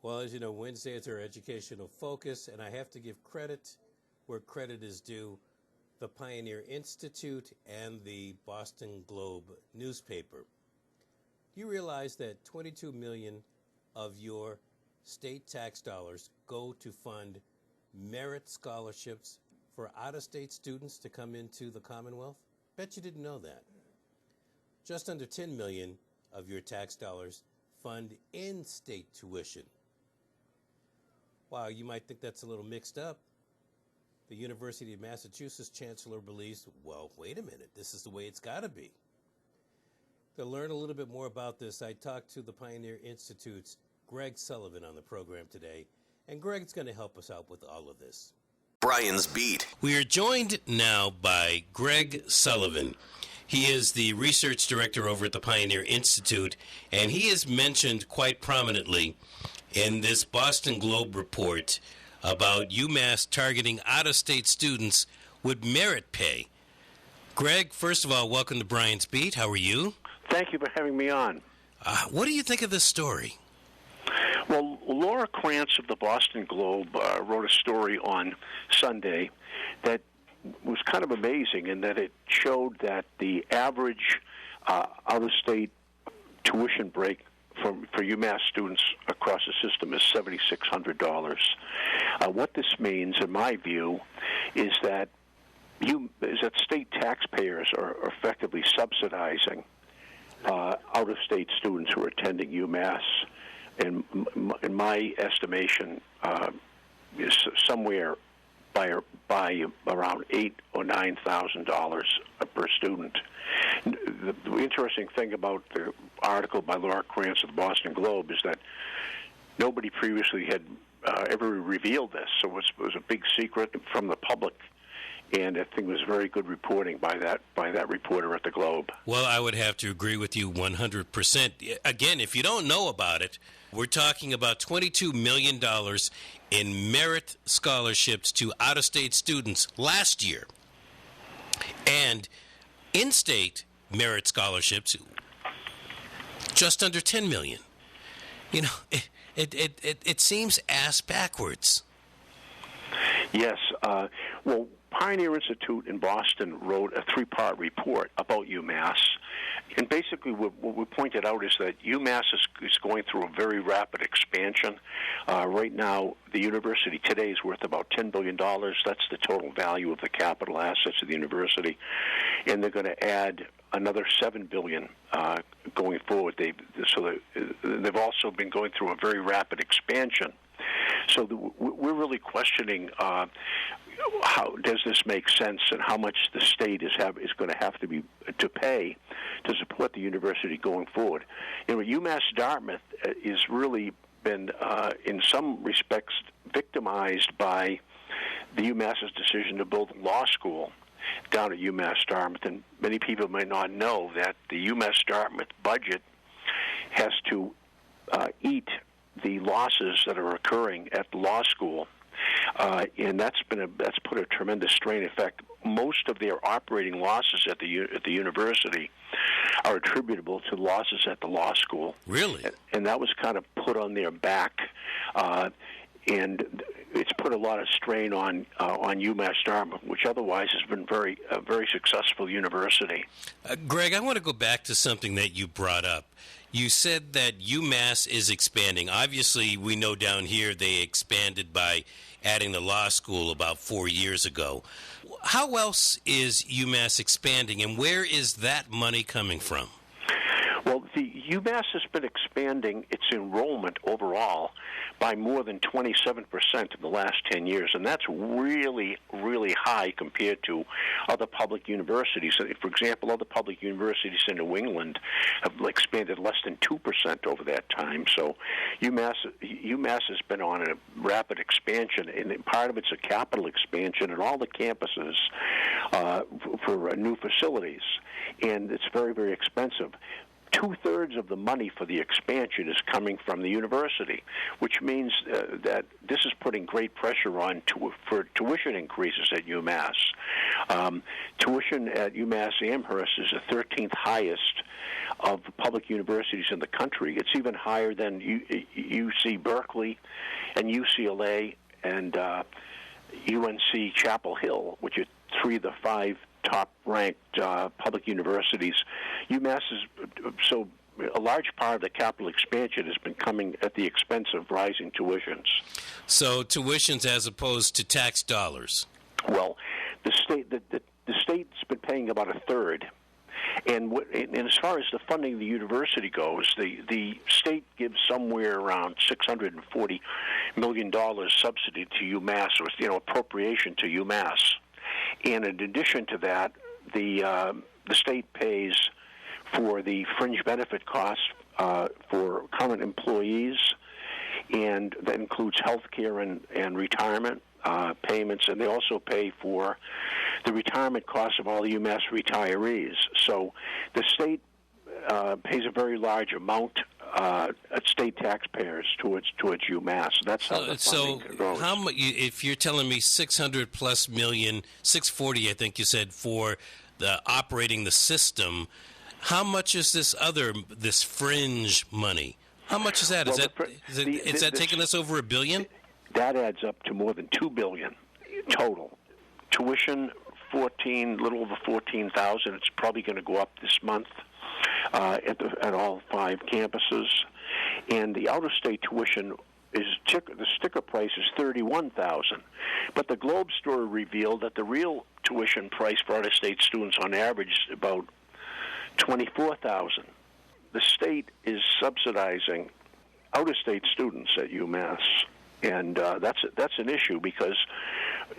Well, as you know, Wednesday is our educational focus, and I have to give credit where credit is due. The Pioneer Institute and the Boston Globe newspaper. You realize that $22 million of your state tax dollars go to fund merit scholarships for out-of-state students to come into the Commonwealth? Bet you didn't know that. Just under $10 million of your tax dollars fund in-state tuition. Wow, you might think that's a little mixed up. The University of Massachusetts Chancellor believes, well, wait a minute, this is the way it's got to be. To learn a little bit more about this, I talked to the Pioneer Institute's Greg Sullivan on the program today, and Greg's going to help us out with all of this. Brian's Beat. We are joined now by Greg Sullivan. He is the research director over at the Pioneer Institute, and he is mentioned quite prominently in this Boston Globe report about UMass targeting out-of-state students with merit pay. Greg, first of all, welcome to Brian's Beat. How are you? Thank you for having me on. What do you think of this story? Well, Laura Krantz of the Boston Globe wrote a story on Sunday that was kind of amazing in that it showed that the average out-of-state tuition break for UMass students across the system is $7,600. What this means, in my view, is that state taxpayers are effectively subsidizing out-of-state students who are attending UMass. And in my estimation, is somewhere by around $8,000 or $9,000 per student. The interesting thing about the article by Laura Krantz of the Boston Globe is that nobody previously had ever revealed this, so it was a big secret from the public. And I think it was very good reporting by that reporter at the Globe. Well, I would have to agree with you 100%. Again, if you don't know about it, we're talking about $22 million in merit scholarships to out-of-state students last year. And in-state merit scholarships, just under $10 million. You know, it seems ass backwards. Yes. Well, Pioneer Institute in Boston wrote a three-part report about UMass. And basically what we pointed out is that UMass is going through a very rapid expansion. Right now, the university today is worth about $10 billion. That's the total value of the capital assets of the university. And they're going to add another $7 billion going forward. They've also been going through a very rapid expansion. So we're really questioning how does this make sense, and how much the state is going to have to pay to support the university going forward. You know, UMASS-Dartmouth is really been, in some respects, victimized by the UMass's decision to build a law school down at UMass-Dartmouth. And many people may not know that the UMass-Dartmouth budget has to eat the losses that are occurring at the law school, and that's put a tremendous strain. In fact, most of their operating losses at the university are attributable to losses at the law school. Really? And that was kind of put on their back, and it's put a lot of strain on UMass-Dartmouth, which otherwise has been a very successful university. Greg, I want to go back to something that you brought up. You said that UMass is expanding. Obviously, we know down here they expanded by adding the law school about 4 years ago. How else is UMass expanding, and where is that money coming from? Well, the UMass has been expanding its enrollment overall by more than 27% in the last 10 years, and that's really, really high compared to other public universities. For example, other public universities in New England have expanded less than 2% over that time. So UMass has been on a rapid expansion, and part of it's a capital expansion in all the campuses for new facilities, and it's very, very expensive. 2/3 of the money for the expansion is coming from the university, which means that this is putting great pressure on for tuition increases at UMass. Tuition at UMass Amherst is the 13th highest of the public universities in the country. It's even higher than UC Berkeley and UCLA and UNC Chapel Hill, which are 3 of the 5 top-ranked public universities. UMass is so a large part of the capital expansion has been coming at the expense of rising tuitions. So tuitions as opposed to tax dollars. Well, the state's been paying about 1/3. And as far as the funding of the university goes, the state gives somewhere around $640 million subsidy to UMass, or appropriation to UMass. And in addition to that, the state pays for the fringe benefit costs for current employees, and that includes health care and retirement payments, and they also pay for the retirement costs of all the UMass retirees. So the state pays a very large amount at state taxpayers towards UMass. That's how the funding goes. How much? If you're telling me $600+ million, $640, I think you said, for the operating the system, how much is this fringe money? How much is that? Is that taking us over $1 billion? That adds up to more than $2 billion total. Tuition, little over 14,000. It's probably going to go up this month at all 5 campuses. And the out-of-state tuition the sticker price is $31,000. But the Globe story revealed that the real tuition price for out-of-state students on average is about $24,000. The state is subsidizing out-of-state students at UMass, and that's an issue because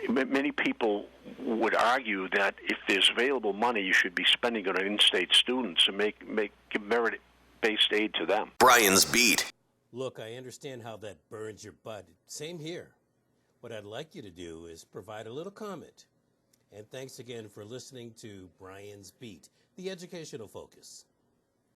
many people would argue that if there's available money, you should be spending it on in-state students and give merit-based aid to them. Brian's Beat. Look, I understand how that burns your butt. Same here. What I'd like you to do is provide a little comment. And thanks again for listening to Brian's Beat, the educational focus.